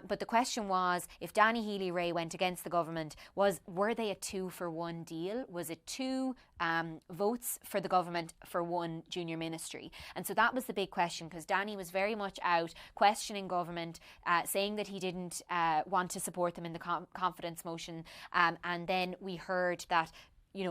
But the question was, if Danny Healy-Rae went against the government, were they a 2-for-1 deal? Was it 2 votes for the government for 1 junior ministry? And so that was the big question, because Danny was very much out questioning government, saying that he didn't want to support them in the confidence motion. And then we heard that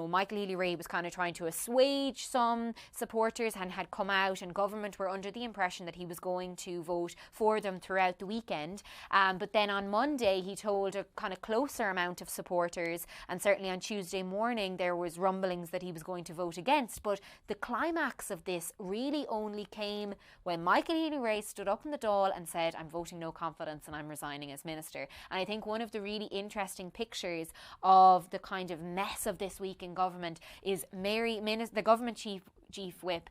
Michael Healy-Rae was kind of trying to assuage some supporters and had come out, and government were under the impression that he was going to vote for them throughout the weekend. But then on Monday, he told a kind of closer amount of supporters, and certainly on Tuesday morning, there was rumblings that he was going to vote against. But the climax of this really only came when Michael Healy-Rae stood up in the Dáil and said, "I'm voting no confidence and I'm resigning as minister." And I think one of the really interesting pictures of the kind of mess of this week in government is the government chief whip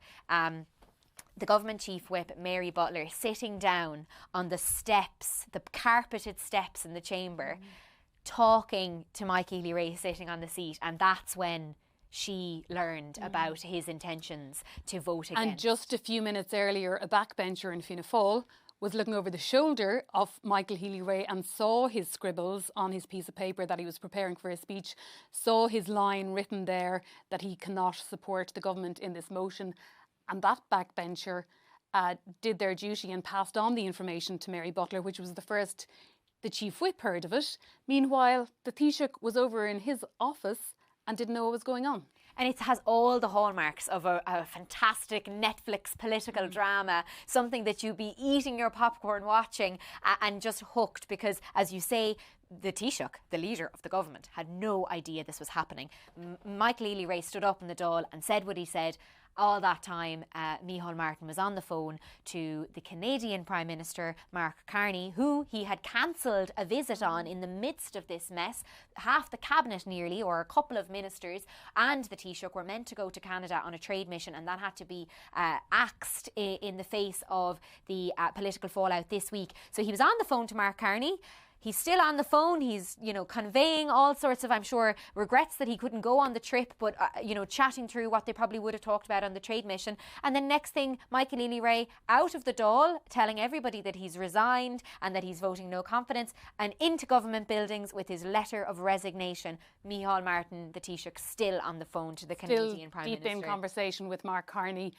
Mary Butler sitting down on the steps, the carpeted steps in the chamber, talking to Mike Healy-Rae sitting on the seat, and that's when she learned about his intentions to vote against. And just a few minutes earlier, a backbencher in Fianna Fáil was looking over the shoulder of Michael Healy-Rae and saw his scribbles on his piece of paper that he was preparing for his speech, saw his line written there that he cannot support the government in this motion. And that backbencher did their duty and passed on the information to Mary Butler, which was the first the Chief Whip heard of it. Meanwhile, the Taoiseach was over in his office and didn't know what was going on. And it has all the hallmarks of a fantastic Netflix political drama, something that you'd be eating your popcorn watching and just hooked, because, as you say, the Taoiseach, the leader of the government, had no idea this was happening. Michael Healy-Rae stood up in the Dáil and said what he said. All that time, Micheál Martin was on the phone to the Canadian Prime Minister, Mark Carney, who he had cancelled a visit on in the midst of this mess. Half the cabinet nearly, or a couple of ministers, and the Taoiseach were meant to go to Canada on a trade mission, and that had to be axed in the face of the political fallout this week. So he was on the phone to Mark Carney. He's still on the phone. He's, conveying all sorts of, I'm sure, regrets that he couldn't go on the trip, but, chatting through what they probably would have talked about on the trade mission. And then next thing, Michael Healy-Rae out of the Dáil, telling everybody that he's resigned and that he's voting no confidence, and into government buildings with his letter of resignation. Micheál Martin, the Taoiseach, still on the phone to the Canadian Prime Minister. Deep in conversation with Mark Carney.